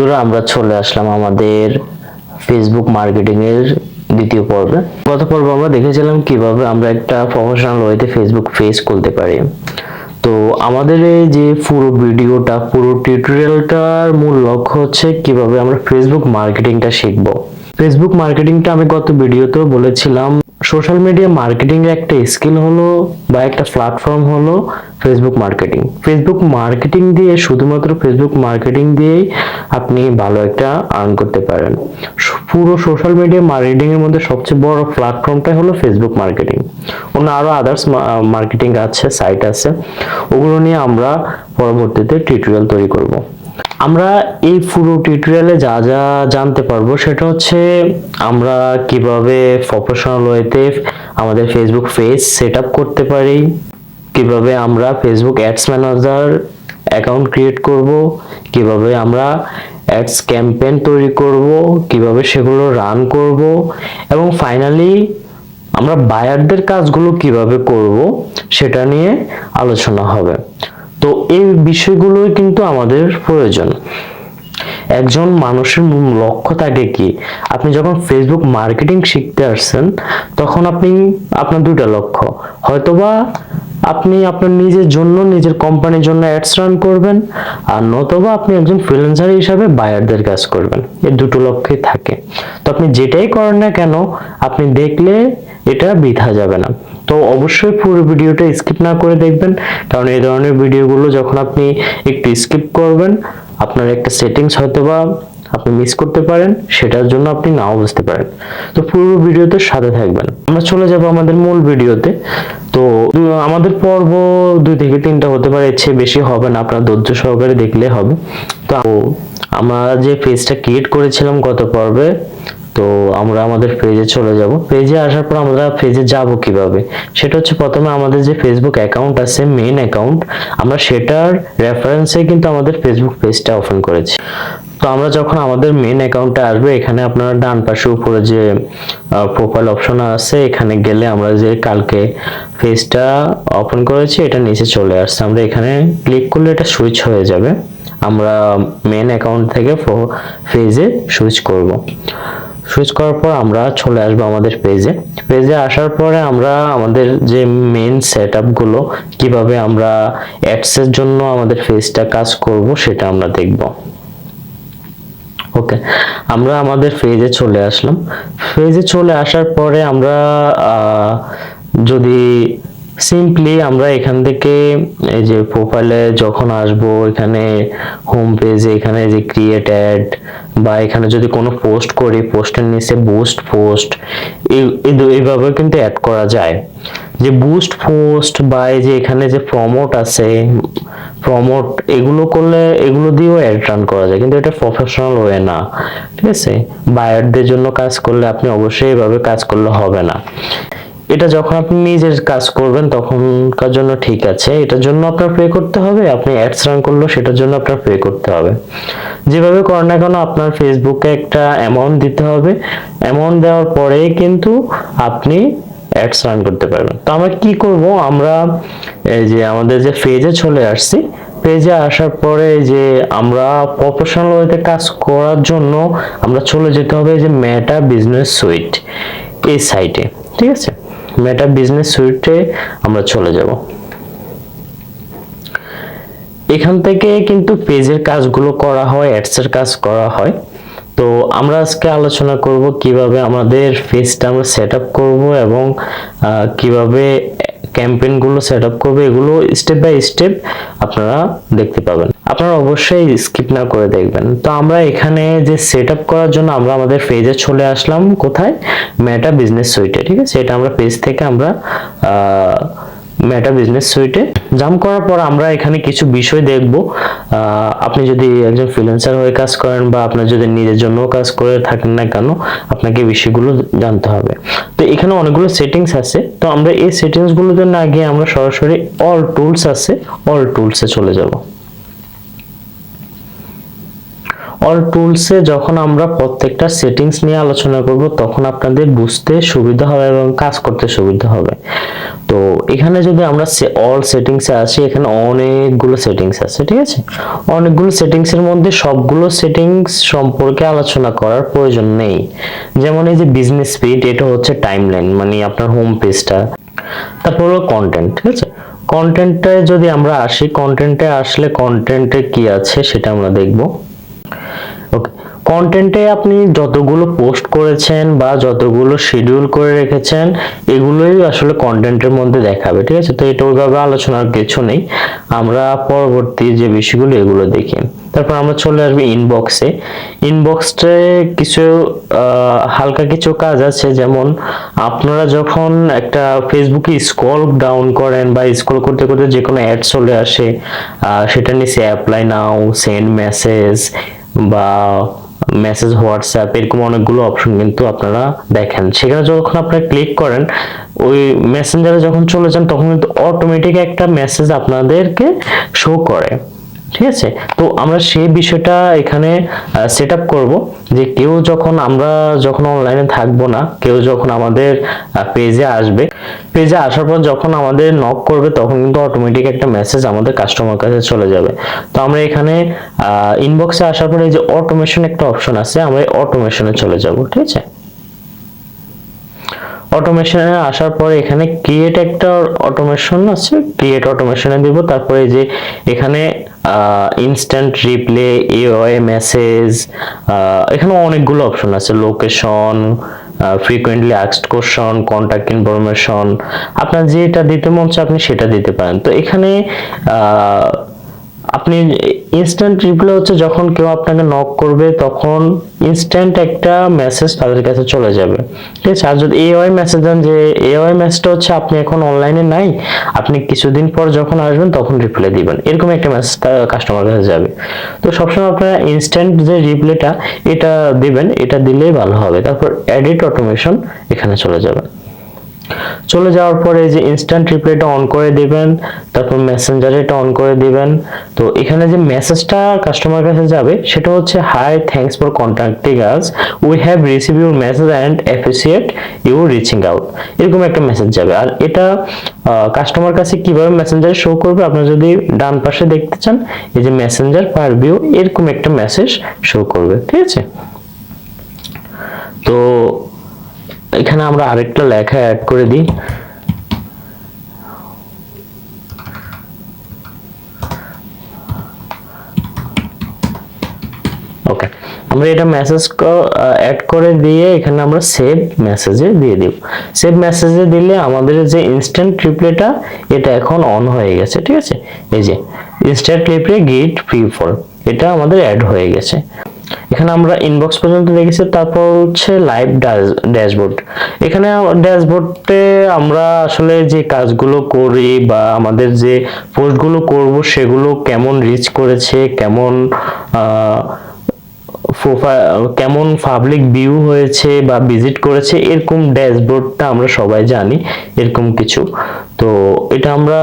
বন্ধুরা, আমরা চলে আসলাম আমাদের ফেসবুক মার্কেটিং এর দ্বিতীয় পর্বে। গত পর্বে আমরা দেখেছিলাম কিভাবে আমরা একটা প্রফেশনাল ওয়েতে ফেসবুক পেজ খুলতে পারি। তো আমাদের এই যে পুরো ভিডিওটা, পুরো টিউটোরিয়ালটার মূল লক্ষ্য হচ্ছে কিভাবে আমরা ফেসবুক মার্কেটিংটা শিখব। ফেসবুক মার্কেটিংটা আমি গত ভিডিওতেও বলেছিলাম, সোশ্যাল মিডিয়া মার্কেটিং এর একটা স্কিল হলো বা একটা প্ল্যাটফর্ম হলো ফেসবুক মার্কেটিং। ফেসবুক মার্কেটিং দিয়ে, শুধুমাত্র ফেসবুক মার্কেটিং দিয়েই আপনি ভালো একটা আর্ন করতে পারেন। পুরো সোশ্যাল মিডিয়া মার্কেটিং এর মধ্যে সবচেয়ে বড় প্ল্যাটফর্মটাই হলো ফেসবুক মার্কেটিং। অন্য আরো আদার্স মার্কেটিং আছে, সাইট আছে, ওগুলো নিয়ে আমরা পরবর্তীতে টিউটোরিয়াল তৈরি করব। আমরা এই পুরো টিউটোরিয়ালে যা যা জানতে পারবো সেটা হচ্ছে আমরা কিভাবে প্রফেশনাল ওয়েতে আমাদের ফেসবুক পেজ সেটআপ করতে পারি, কিভাবে আমরা Facebook ads manager account create করব, কিভাবে আমরা অ্যাডস ক্যাম্পেইন তৈরি করব, কিভাবে সেগুলো রান করব, এবং ফাইনালি আমরা বায়ারদের কাজগুলো কিভাবে করব সেটা নিয়ে আলোচনা হবে। তো এই বিষয়গুলোই কিন্তু আমাদের প্রয়োজন। একজন মানুষের মূল লক্ষ্য থাকে কি, আপনি যখন ফেসবুক মার্কেটিং শিখতে আসছেন তখন আপনার দুটো লক্ষ্য, হয়তোবা আপনি আপনার নিজের জন্য, নিজের কোম্পানির জন্য অ্যাডস রান করবেন, আর নতুবা আপনি একজন ফ্রিল্যান্সার হিসাবে বায়ারদের কাজ করবেন। এই দুটো লক্ষ্যই থাকে। তো আপনি যেটাই করেন না কেন, আপনি দেখলে এটা বৃথা যাবে না। তো অবশ্যই পুরো ভিডিওটা স্কিপ না করে দেখবেন, কারণ এই ধরনের ভিডিওগুলো যখন আপনি একটু স্কিপ করবেন, আপনার একটা সেটিংস হয়তোবা আপনি মিস করতে পারেন, সেটার জন্য আপনি নাও বুঝতে পারেন। তো পুরো ভিডিওতে সাথে থাকবেন। আমরা চলে যাব আমাদের মূল ভিডিওতে। তো আমাদের পর্ব 2 থেকে 3টা হতে পারে, এর চেয়ে বেশি হবে না, আপনারা ধৈর্য সহকারে দেখলে হবে। তো আমরা যে পেজটা ক্রিয়েট করেছিলাম গত পর্বে, তো আমরা আমাদের পেজে চলে যাব। পেজে আসার পর আমরা পেজে যাব কিভাবে, সেটা হচ্ছে প্রথমে আমাদের যে ফেসবুক অ্যাকাউন্ট আছে, মেইন অ্যাকাউন্ট, আমরা সেটার রেফারেন্সে কিন্তু আমাদের ফেসবুক পেজটা ওপেন করেছি। তো আমরা যখন আমাদের মেইন অ্যাকাউন্টে আসবে, এখানে আপনারা ডান পাশে উপরে যে প্রোফাইল অপশন আছে, এখানে গেলে আমরা যে কালকে পেজটা ওপেন করেছি এটা নিচে চলে আসছে। আমরা এখানে ক্লিক করলে এটা সুইচ হয়ে যাবে। আমরা মেইন অ্যাকাউন্ট থেকে পেজে সুইচ করব। সুইচ করার পর আমরা চলে আসবো আমাদের পেজে আসার পরে আমরা আমাদের যে মেইন সেটআপ গুলো, কিভাবে আমরা অ্যাডস এর জন্য আমাদের পেজটা কাজ করব সেটা আমরা দেখব। ওকে, আমরা আমাদের পেজে চলে আসলাম। পেজে চলে আসার পরে আমরা যদি সিম্পলি আমরা এখান থেকে এই যে প্রোফাইলে যখন আসবো, এখানে হোম পেজে এখানে যে ক্রিয়েট অ্যাড, বা এখানে যদি কোনো পোস্ট করি, পোস্টের নিচে বুস্ট পোস্ট, এইভাবে কিন্তু অ্যাড করা যায়। যে বুস্ট পোস্ট বা এই যে এখানে যে প্রমোট আছে, প্রমোট, এগুলো করলে এগুলো দিয়েও অ্যাড রান করা যায়, কিন্তু এটা প্রফেশনাল ওয়ে না। ঠিক আছে, বায়ারদের জন্য কাজ করলে আপনি অবশ্যই এভাবে কাজ করলে হবে না। এটা যখন আপনি নিজের কাজ করবেন তখনকার জন্য ঠিক আছে, এটার জন্য আপনার পে করতে হবে। আপনি অ্যাডস রান করলেও সেটার জন্য আপনার পে করতে হবে। যেভাবে করেন না কেন, আপনার ফেসবুকে একটা অ্যামাউন্ট দিতে হবে। অ্যামাউন্ট দেওয়ার পরেই কিন্তু আপনি অ্যাডস রান করতে পারবেন। তো আমরা কি করব, আমরা এই যে আমাদের যে পেজে চলে আসছি, পেজে আসার পরে যে আমরা প্রফেশনাল ওয়েতে কাজ করার জন্য আমরা চলে যেতে হবে যে মেটা বিজনেস সুইট এই সাইটে। ঠিক আছে, মেটা বিজনেস সুইটে আমরা চলে যাব। এখান থেকে কিন্তু পেজের কাজগুলো করা হয়, অ্যাডস এর কাজ করা হয়। তো আমরা আজকে আলোচনা করব কিভাবে আমাদের পেজটা আমরা সেটআপ করব এবং কিভাবে ক্যাম্পেইন গুলো সেটআপ করব, এগুলো স্টেপ বাই স্টেপ আপনারা দেখতে পাবেন। আপনারা অবশ্যই স্কিপ না করে দেখবেন। তো আমরা এখানে যে সেটআপ করার জন্য আমরা আমাদের পেজে চলে আসলাম। কোথায়? মেটা বিজনেস সুইটে। ঠিক আছে, এটা আমরা পেজ থেকে আমরা মেটা বিজনেস সুইটে জাম্প করার পর আমরা এখানে কিছু বিষয় দেখব। আপনি যদি একজন ফ্রিল্যান্সার হয়ে কাজ করেন বা আপনার যদি নিজের জন্য কাজ করে থাকেন না কেন, আপনাকে বিষয়গুলো জানতে হবে। তো এখানে অনেকগুলো সেটিংস আছে। তো আমরা এই সেটিংস গুলোতে না গিয়ে আমরা সরাসরি অল টুলস আছে, অল টুলসে চলে যাব। অল টুলসে যখন আমরা প্রত্যেকটা সেটিংস নিয়ে আলোচনা করব তখন আপনাদের বুঝতে সুবিধা হবে এবং কাজ করতে সুবিধা হবে। তো এখানে যদি আমরা অল সেটিংসে আসি, এখানে অনেকগুলো সেটিংস আছে, ঠিক আছে? অনেকগুলো সেটিংসের মধ্যে সবগুলো সেটিংস সম্পর্কে আলোচনা করার প্রয়োজন নেই। যেমন এই যে বিজনেস ফিড, এটা হচ্ছে টাইমলাইন, মানে আপনার হোম পেজটা। তারপর হলো কন্টেন্ট, ঠিক আছে? কন্টেন্টে যদি আমরা আসি, কন্টেন্টে আসলে কন্টেন্টে কি আছে সেটা আমরা দেখব। ওকে, কন্টেন্টে আপনি যতগুলো পোস্ট করেছেন বা যতগুলো শিডিউল করে রেখেছেন এগুলোই আসলে কন্টেন্টের মধ্যে দেখাবে, ঠিক আছে? তো এটা ওইভাবে আলোচনার কিছু নেই, আমরা পরবর্তী যে বিষয়গুলো এগুলো দেখি। তারপর আমরা চলে আসবো ইনবক্সে। ইনবক্সে কিছু হালকা কিছু কাজ আছে, যেমন আপনারা যখন একটা ফেসবুকে স্ক্রল ডাউন করেন বা স্ক্রল করতে করতে যে কোনো অ্যাড চলে আসে, সেটা নিচে অ্যাপ্লাই নাও, সেন্ড মেসেজ বা মেসেজ হোয়াটসঅ্যাপ, এরকম অনেকগুলো অপশন কিন্তু আপনারা দেখেন। সেখানে যখন আপনারা ক্লিক করেন, ওই মেসেঞ্জারে যখন চলে যান তখন কিন্তু অটোমেটিক একটা মেসেজ আপনাদেরকে শো করে, ঠিক আছে? তো আমরা সেই বিষয়টা এখানে সেট আপ করবো যে কেউ যখন আমরা যখন অনলাইনে থাকবো না, কেউ যখন আমাদের পেজে আসবে, পেজে আসার পর যখন আমাদের নক করবে তখন কিন্তু অটোমেটিক একটা মেসেজ আমাদের কাস্টমার কাছে চলে যাবে। তো আমরা এখানে ইনবক্সে আসার পরে এই যে অটোমেশন একটা অপশন আছে, আমরা এই অটোমেশনে চলে যাব, ঠিক আছে? অটোমেশনে আসার পরে এখানে ক্রিয়েট একটা অটোমেশন আছে, ক্রিয়েট অটোমেশনে দিব। তারপরে যে এখানে ইনস্ট্যান্ট রিপ্লে, এওয়াই মেসেজ, এখানে অনেকগুলো অপশন আছে, location, frequently asked question, contact information, আপনার যেটা দিতে মন চায় আপনি সেটা দিতে পারেন। তো এখানে আপনি ইনস্ট্যান্ট রিপ্লাই হচ্ছে যখন কেউ আপনাকে নক করবে তখন ইনস্ট্যান্ট একটা মেসেজ তাদের কাছে চলে যাবে, ঠিক আছে? আর যদি এওয়াই মেসেজ দেন, যে এওয়াই মেসেজটা হচ্ছে আপনি এখন অনলাইনে নাই, আপনি কিছুদিন পর যখন আসবেন তখন রিপ্লাই দিবেন, এরকম একটা মেসেজ কাস্টমার কাছে যাবে। তো সবসময় আপনারা ইনস্ট্যান্ট যে রিপ্লাইটা এটা দিবেন, এটা দিলেই ভালো হবে। তারপর এডিট অটোমেশন, এখানে চলে যাবেন। চলে যাওয়ার পরে যে ইনস্ট্যান্ট রিপ্লাইটা অন করে দিবেন, তারপর মেসেঞ্জারে এটা অন করে দিবেন। তো এখানে যে মেসেজটা কাস্টমার কাছে যাবে সেটা হচ্ছে, hi, thanks for contacting us, we have receive your message and appreciate you reaching out, এরকম একটা মেসেজ যাবে। আর এটা কাস্টমার কাছে কিভাবে মেসেঞ্জারে শো করবে, আপনারা যদি ডান পাশে দেখতে চান, এই যে মেসেঞ্জার পার ভিউ, এরকম একটা মেসেজ শো করবে, ঠিক আছে? তো এখানে আমরা আরেকটা লেখা অ্যাড করে দিই। ওকে, আমরা এটা মেসেজ অ্যাড করে দিয়ে এখানে আমরা সেভ মেসেজে দিয়ে দিব। সেভ মেসেজে দিলে আমাদের যে ইনস্ট্যান্ট রিপ্লাইটা এটা এখন অন হয়ে গেছে, ঠিক আছে? এই যে instant reply gate free for, এটা আমাদের অ্যাড হয়ে গেছে। এখানে আমরা ইনবক্স পর্যন্ত দেখেছি। তারপর হচ্ছে লাইভ ড্যাশবোর্ড। এখানে ড্যাশবোর্ডে আমরা আসলে যে কাজগুলো করি বা আমাদের যে পোস্টগুলো করব সেগুলো কেমন রিচ করেছে, কেমন পাবলিক ভিউ হয়েছে বা ভিজিট করেছে, এরকম ড্যাশবোর্ডটা আমরা সবাই জানি, এরকম কিছু। তো এটা আমরা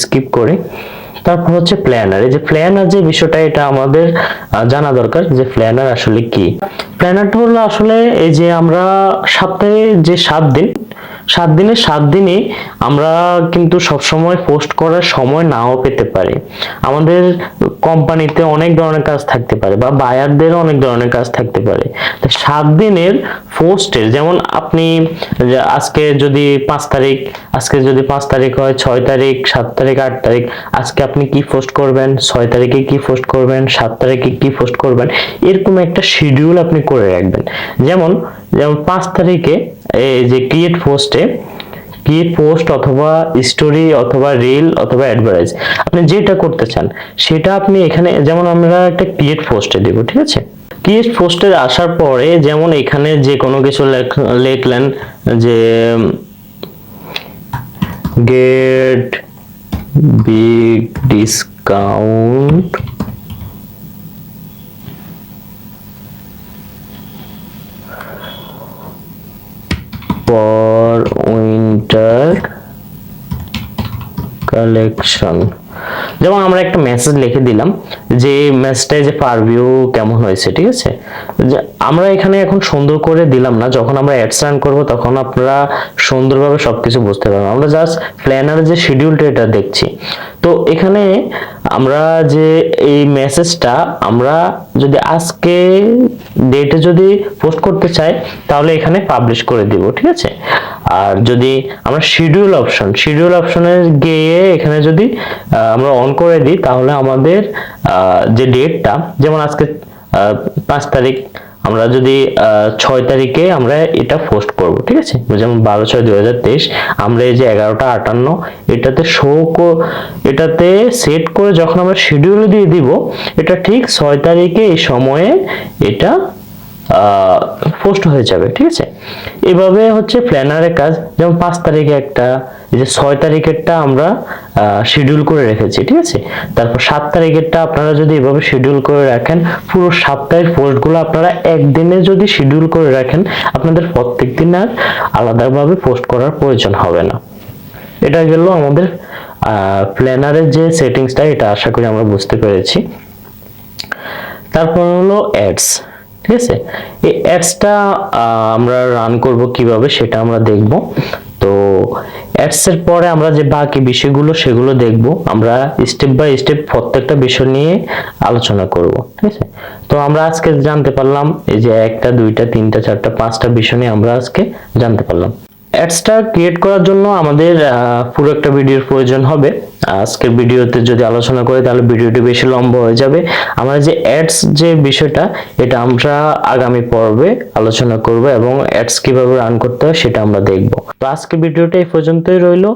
স্কিপ করি। তারপর হচ্ছে প্ল্যানার। এই যে প্ল্যানার যে বিষয়টা, এটা আমাদের জানা দরকার যে প্ল্যানার আসলে কি। প্ল্যানারটা হলো আসলে এই যে আমরা সপ্তাহে যে 7 দিন, 7 দিনে 7 দিনই আমরা কিন্তু সব সময় পোস্ট করার সময় নাও পেতে পারি। আমাদের কোম্পানিতে অনেক ধরনের কাজ থাকতে পারে বা বায়ারদের অনেক ধরনের কাজ থাকতে পারে। তো 7 দিনের পোস্টের, যেমন আপনি আজকে যদি 5 তারিখ, আজকে যদি 5 তারিখ হয়, 6 তারিখ, 7 তারিখ, 8 তারিখ, আজকে আপনি কি পোস্ট করবেন, 6 তারিখে কি পোস্ট করবেন, 7 তারিখে কি পোস্ট করবেন, এরকম একটা শিডিউল আপনি করে রাখবেন। যেমন 5 তারিখে এই যে ক্রিয়েট পোস্ট অথবা স্টোরি অথবা রিল অথবা অ্যাডভার্টাইজ, আপনি যেটা করতে চান সেটা আপনি এখানে, যেমন আমরা একটা ক্রিয়েট পোস্টে দেব, ঠিক আছে? ক্রিয়েট পোস্টে আসার পরে যেমন এখানে যে কোনো কিছু লিখলেন যে get big discount for winter collection, যেমন আমরা একটা মেসেজ লিখে দিলাম যে মেসেজটায় যে পার ভিউ কেমন হয়েছে, ঠিক আছে। আমরা এখানে এখন সুন্দর করে দিলাম না, যখন আমরা অ্যাডস রান করব তখন আপনারা সুন্দরভাবে সবকিছু বুঝতে পারবেন। আমরা জাস্ট প্ল্যানার যে শিডিউলটা এটা দেখছি। তো এখানে আমরা যে এই মেসেজটা আমরা যদি আজকে ডেটে যদি পোস্ট করতে চাই তাহলে এখানে পাবলিশ করে দিব, ঠিক আছে। আর যদি আমরা শিডিউল অপশনে গিয়ে এখানে যদি আমরা অন করে দিই তাহলে আমাদের যে ডেটটা, যেমন আজকে 5 তারিখ, আমরা যদি 6 তারিখে আমরা এটা পোস্ট করব, ঠিক আছে। যেমন 12/6/2023 আমরা এই যে 11টা 58 এটাতে সেট করে যখন আমরা শিডিউল দিয়ে দিব, এটা ঠিক 6 তারিখে এই সময়ে এটা পোস্ট হয়ে যাবে, ঠিক আছে। এভাবে হচ্ছে প্ল্যানারের কাজ। যেমন 5 তারিখে একটা, এই যে 6 তারিখেরটা আমরা শিডিউল করে রেখেছি, ঠিক আছে। তারপর 7 তারিখেরটা আপনারা যদি এভাবে শিডিউল করে রাখেন, পুরো সপ্তাহের পোস্টগুলো আপনারা একদিনে যদি শিডিউল করে রাখেন, আপনাদের প্রত্যেকদিন আর আলাদাভাবে পোস্ট করার প্রয়োজন হবে না। এটা গেল আমাদের প্ল্যানারের যে সেটিংসটা, এটা আশা করি আমরা বুঝতে পেরেছি। তারপর হলো অ্যাডস, ঠিক আছে। এই অ্যাডসটা আমরা রান করব কিভাবে সেটা আমরা দেখব। তো অ্যাডস এর পরে আমরা যে বাকি বিষয়গুলো সেগুলো দেখব, আমরা স্টেপ বাই স্টেপ প্রত্যেকটা বিষয় নিয়ে আলোচনা করব, ঠিক আছে। তো আমরা আজকে জানতে পারলাম এই যে 1টা 2টা 3টা 4টা 5টা বিষয় নিয়ে আমরা আজকে জানতে পারলাম। অ্যাডসটা ক্রিয়েট করার জন্য আমাদের পুরো একটা ভিডিওর প্রয়োজন হবে। আজকের ভিডিওতে যদি আলোচনা করি তাহলে ভিডিওটি বেশি লম্বা হয়ে যাবে। আমরা যে অ্যাডস যে বিষয়টা, এটা আমরা আগামী পর্বে আলোচনা করব এবং অ্যাডস কিভাবে রান করতে হয় সেটা আমরা দেখব। তো আজকে ভিডিওটা এই পর্যন্তই রইলো।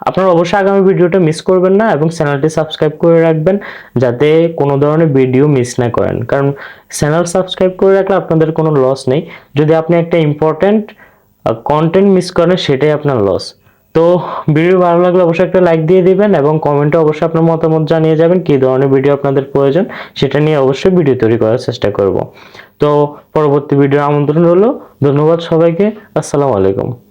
আপনারা অবশ্যই আগামী ভিডিওটা মিস করবেন না এবং চ্যানেলটি সাবস্ক্রাইব করে রাখবেন যাতে কোনো ধরনের ভিডিও মিস না করেন। কারণ চ্যানেল সাবস্ক্রাইব করে রাখলে আপনাদের কোনো লস নেই। যদি আপনি একটা ইম্পর্টেন্ট কন্টেন্ট মিস করেন সেটাই আপনার লস। তো ভিডিও ভালো লাগলে অবশ্যই একটা লাইক দিয়ে দিবেন এবং কমেন্টে অবশ্যই আপনার মতামত জানিয়ে যাবেন কি ধরনের ভিডিও আপনাদের প্রয়োজন, সেটা নিয়ে অবশ্যই ভিডিও তৈরি করার চেষ্টা করব। তো পরবর্তী ভিডিওর আমন্ত্রণ হলো। ধন্যবাদ সবাইকে। আসসালামু আলাইকুম।